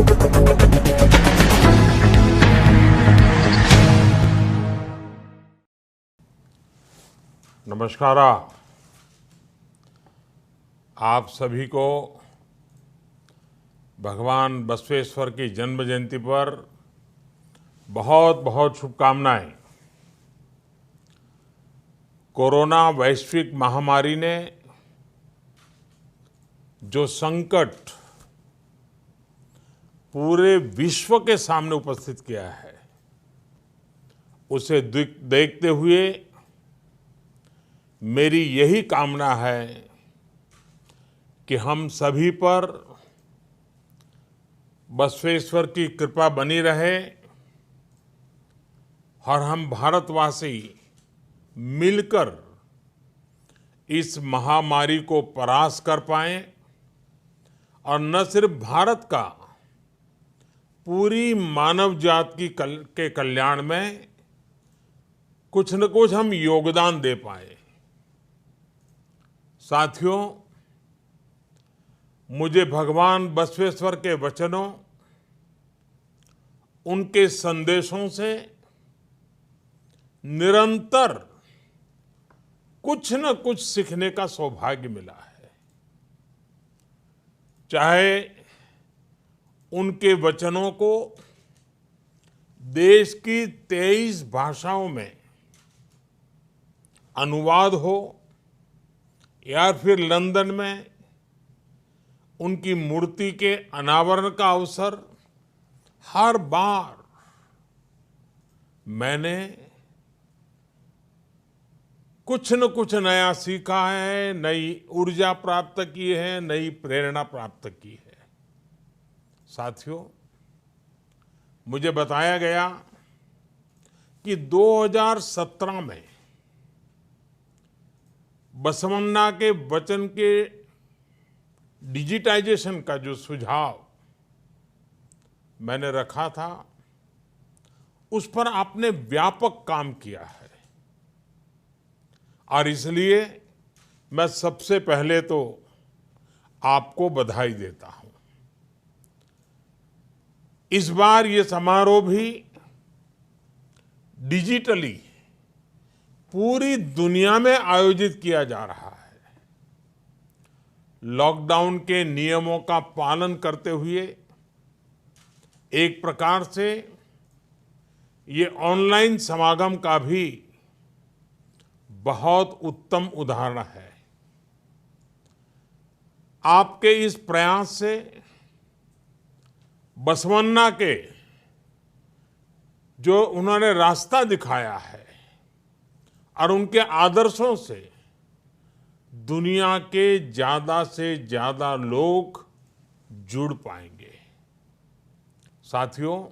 नमस्कार। आप सभी को भगवान बसवेश्वर की जन्म जयंती पर बहुत बहुत शुभकामनाएं। कोरोना वैश्विक महामारी ने जो संकट पूरे विश्व के सामने उपस्थित किया है, उसे देखते हुए मेरी यही कामना है कि हम सभी पर बसवेश्वर की कृपा बनी रहे और हम भारतवासी मिलकर इस महामारी को परास्त कर पाएं और न सिर्फ भारत का, पूरी मानव जाति के कल्याण में कुछ न कुछ हम योगदान दे पाए। साथियों, मुझे भगवान बसवेश्वर के वचनों, उनके संदेशों से निरंतर कुछ न कुछ सीखने का सौभाग्य मिला है। चाहे उनके वचनों को देश की 23 भाषाओं में अनुवाद हो या फिर लंदन में उनकी मूर्ति के अनावरण का अवसर, हर बार मैंने कुछ न कुछ नया सीखा है, नई ऊर्जा प्राप्त की है, नई प्रेरणा प्राप्त की है। साथियों, मुझे बताया गया कि 2017 में बसवन्ना के वचन के डिजिटाइजेशन का जो सुझाव मैंने रखा था, उस पर आपने व्यापक काम किया है और इसलिए मैं सबसे पहले तो आपको बधाई देता हूं। इस बार ये समारोह भी डिजिटली पूरी दुनिया में आयोजित किया जा रहा है। लॉकडाउन के नियमों का पालन करते हुए एक प्रकार से ये ऑनलाइन समागम का भी बहुत उत्तम उदाहरण है। आपके इस प्रयास से बसवन्ना के जो उन्होंने रास्ता दिखाया है और उनके आदर्शों से दुनिया के ज्यादा से ज्यादा लोग जुड़ पाएंगे। साथियों,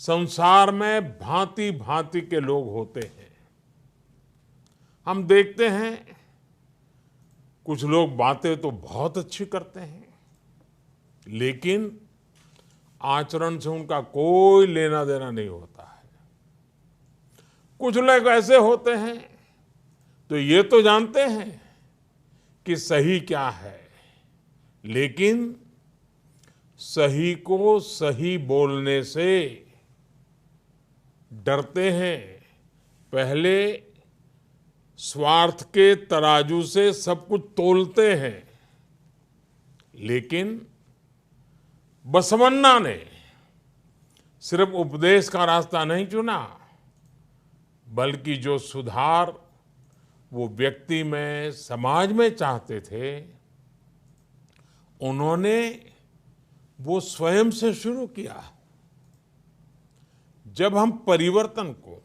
संसार में भांति भांति के लोग होते हैं। हम देखते हैं कुछ लोग बातें तो बहुत अच्छी करते हैं, लेकिन आचरण से उनका कोई लेना देना नहीं होता है। कुछ लोग ऐसे होते हैं तो ये तो जानते हैं कि सही क्या है, लेकिन सही को सही बोलने से डरते हैं। पहले स्वार्थ के तराजू से सब कुछ तोलते हैं। लेकिन बसवन्ना ने सिर्फ उपदेश का रास्ता नहीं चुना, बल्कि जो सुधार वो व्यक्ति में, समाज में चाहते थे, उन्होंने वो स्वयं से शुरू किया। जब हम परिवर्तन को,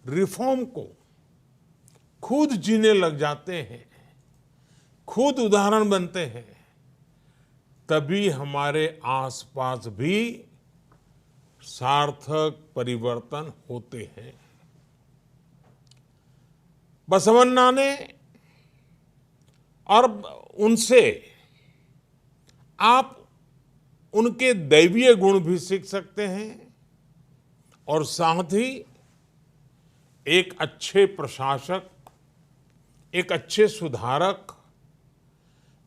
रिफॉर्म को खुद जीने लग जाते हैं, खुद उदाहरण बनते हैं, तभी हमारे आसपास भी सार्थक परिवर्तन होते हैं। बसवन्ना ने और उनसे आप उनके दैवीय गुण भी सीख सकते हैं और साथ ही एक अच्छे प्रशासक, एक अच्छे सुधारक,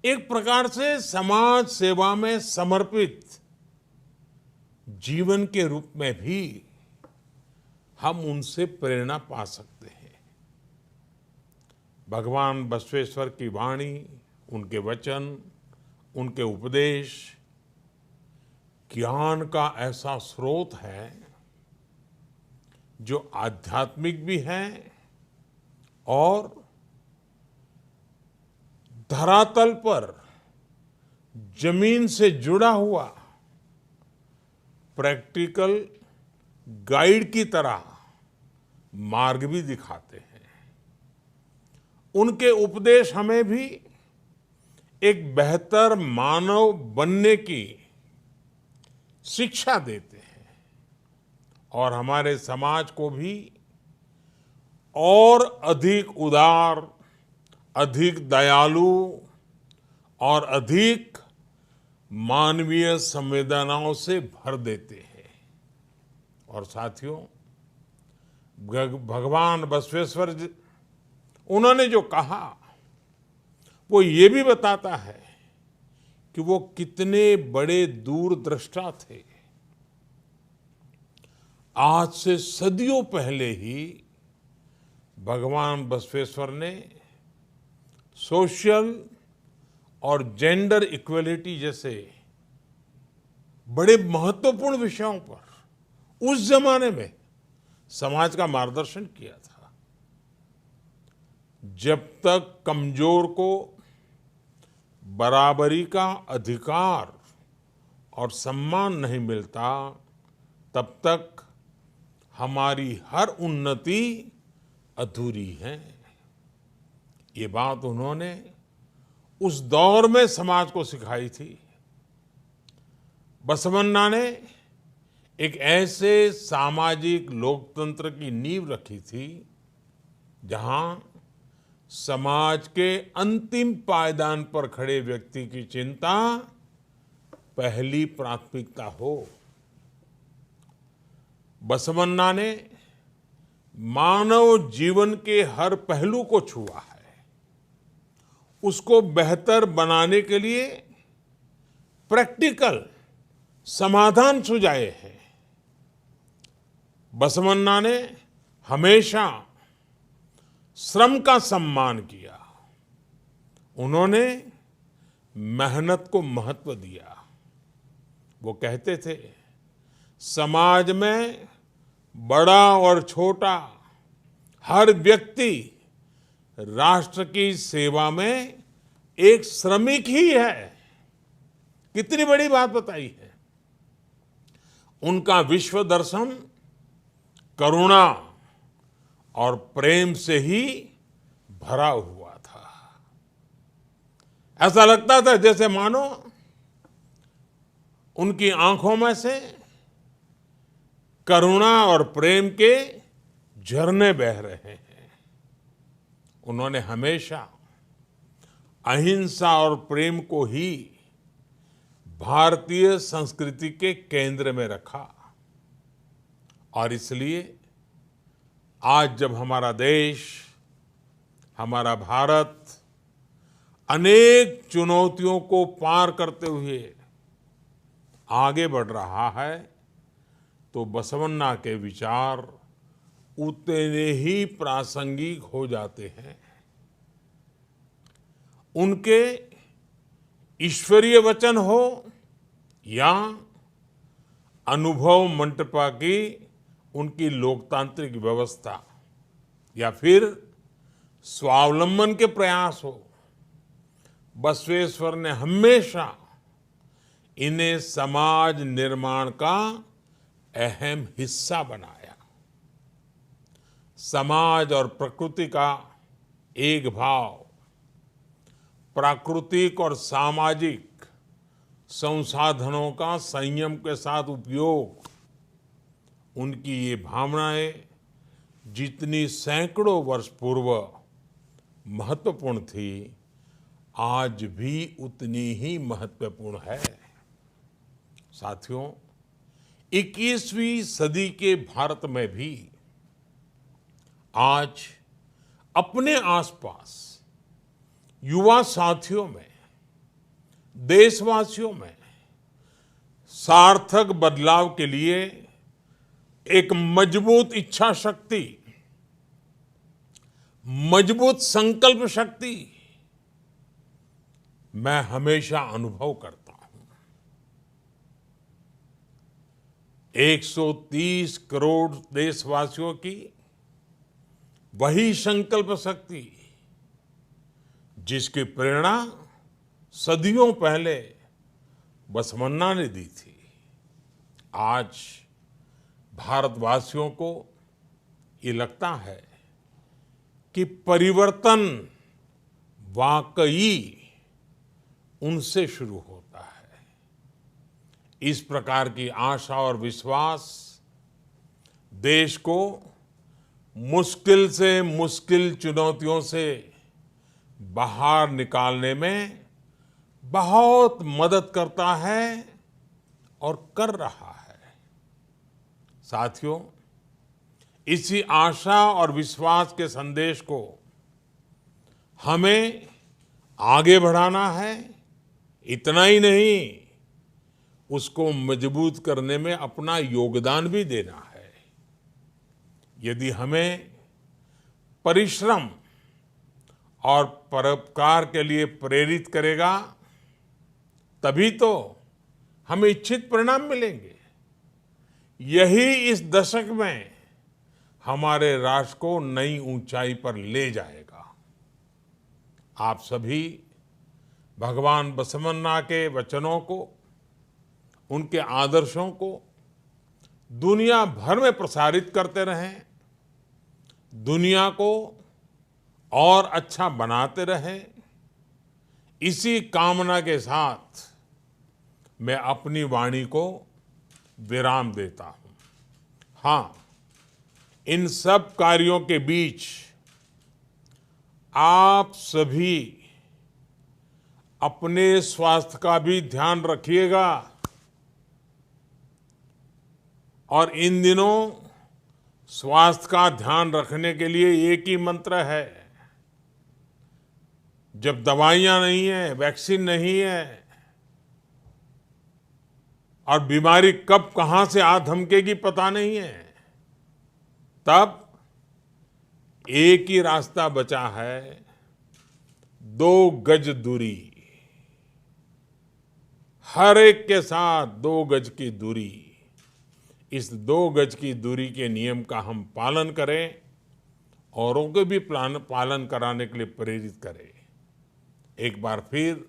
एक प्रकार से समाज सेवा में समर्पित जीवन के रूप में भी हम उनसे प्रेरणा पा सकते हैं। भगवान बसवेश्वर की वाणी, उनके वचन, उनके उपदेश ज्ञान का ऐसा स्रोत है जो आध्यात्मिक भी है और धरातल पर जमीन से जुड़ा हुआ प्रैक्टिकल गाइड की तरह मार्ग भी दिखाते हैं। उनके उपदेश हमें भी एक बेहतर मानव बनने की शिक्षा देते हैं और हमारे समाज को भी और अधिक उदार, अधिक दयालु और अधिक मानवीय संवेदनाओं से भर देते हैं। और साथियों, भगवान बसवेश्वर जी, उन्होंने जो कहा वो ये भी बताता है कि वो कितने बड़े दूरदृष्टा थे। आज से सदियों पहले ही भगवान बसवेश्वर ने सोशल और जेंडर इक्वलिटी जैसे बड़े महत्वपूर्ण विषयों पर उस जमाने में समाज का मार्गदर्शन किया था। जब तक कमजोर को बराबरी का अधिकार और सम्मान नहीं मिलता, तब तक हमारी हर उन्नति अधूरी है। ये बात उन्होंने उस दौर में समाज को सिखाई थी। बसवन्ना ने एक ऐसे सामाजिक लोकतंत्र की नींव रखी थी जहां समाज के अंतिम पायदान पर खड़े व्यक्ति की चिंता पहली प्राथमिकता हो। बसवन्ना ने मानव जीवन के हर पहलू को छुआ है, उसको बेहतर बनाने के लिए प्रैक्टिकल समाधान सुझाए हैं। बसवन्ना ने हमेशा श्रम का सम्मान किया। उन्होंने मेहनत को महत्व दिया। वो कहते थे, समाज में बड़ा और छोटा हर व्यक्ति राष्ट्र की सेवा में एक श्रमिक ही है। कितनी बड़ी बात बताई है। उनका विश्व दर्शन करुणा और प्रेम से ही भरा हुआ था। ऐसा लगता था जैसे मानो उनकी आंखों में से करुणा और प्रेम के झरने बह रहे हैं। उन्होंने हमेशा अहिंसा और प्रेम को ही भारतीय संस्कृति के केंद्र में रखा। और इसलिए आज जब हमारा देश, हमारा भारत अनेक चुनौतियों को पार करते हुए आगे बढ़ रहा है, तो बसवन्ना के विचार उतने ही प्रासंगिक हो जाते हैं। उनके ईश्वरीय वचन हो या अनुभव मंटपा की उनकी लोकतांत्रिक व्यवस्था या फिर स्वावलंबन के प्रयास हो, बसवेश्वर ने हमेशा इन्हें समाज निर्माण का अहम हिस्सा बनाया। समाज और प्रकृति का एक भाव, प्राकृतिक और सामाजिक संसाधनों का संयम के साथ उपयोग, उनकी ये भावनाएं जितनी सैकड़ों वर्ष पूर्व महत्वपूर्ण थी, आज भी उतनी ही महत्वपूर्ण है। साथियों, 21वीं सदी के भारत में भी आज अपने आसपास युवा साथियों में देशवासियों में सार्थक बदलाव के लिए एक मजबूत इच्छा शक्ति, मजबूत संकल्प शक्ति मैं हमेशा अनुभव करता हूं। 130 करोड़ देशवासियों की वही संकल्प शक्ति जिसकी प्रेरणा सदियों पहले बसवन्ना ने दी थी, आज भारतवासियों को ये लगता है कि परिवर्तन वाकई उनसे शुरू होता है। इस प्रकार की आशा और विश्वास देश को मुश्किल से मुश्किल चुनौतियों से बाहर निकालने में बहुत मदद करता है और कर रहा है। साथियों, इसी आशा और विश्वास के संदेश को हमें आगे बढ़ाना है। इतना ही नहीं, उसको मजबूत करने में अपना योगदान भी देना है। यदि हमें परिश्रम और परोपकार के लिए प्रेरित करेगा, तभी तो हमें इच्छित परिणाम मिलेंगे। यही इस दशक में हमारे राष्ट्र को नई ऊंचाई पर ले जाएगा। आप सभी भगवान बसवन्ना के वचनों को, उनके आदर्शों को दुनिया भर में प्रसारित करते रहें, दुनिया को और अच्छा बनाते रहें। इसी कामना के साथ मैं अपनी वाणी को विराम देता हूं। हाँ, इन सब कार्यों के बीच आप सभी अपने स्वास्थ्य का भी ध्यान रखिएगा। और इन दिनों स्वास्थ्य का ध्यान रखने के लिए एक ही मंत्र है। जब दवाइयां नहीं है, वैक्सीन नहीं है और बीमारी कब कहां से आ धमकेगी पता नहीं है, तब एक ही रास्ता बचा है, 2 गज दूरी। हर एक के साथ 2 गज की दूरी। इस 2 गज की दूरी के नियम का हम पालन करें, औरों को भी पालन कराने के लिए प्रेरित करें। एक बार फिर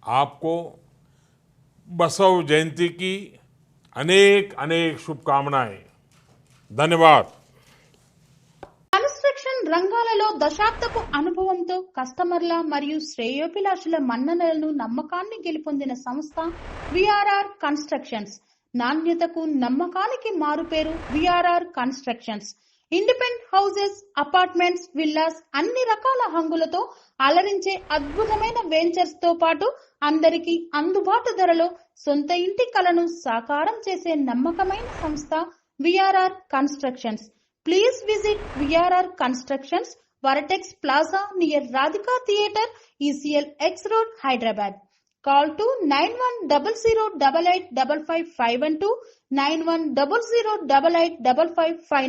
आपको बसव जयंती की अनेक अनेक शुभकामनाएं। धन्यवाद। కన్స్ట్రక్షన్ రంగాలలో దశాబ్దపు అనుభవంతో కస్టమర్ల మరియు శ్రేయోభిలాషుల మన్ననలను నమ్మకాన్ని గెలుపొందిన సంస్థ విఆర్ఆర్ కన్స్ట్రక్షన్స్. నాణ్యతకు నమ్మకానికి మారుపేరు VRR constructions. Independent houses, apartments, villas అన్ని రకాల హంగులతో అలరించే అద్భుతమైన వెంచర్స్ తో పాటు అందరికీ అందుబాటు ధరలో సొంత ఇంటి కలను సాకారం చేసే నమ్మకమైన సంస్థ VRR constructions. Please visit VRR Constructions, Varatex Plaza near Radhika Theatre, ECL X Road, Hyderabad. Call to 9100885551 9100885559.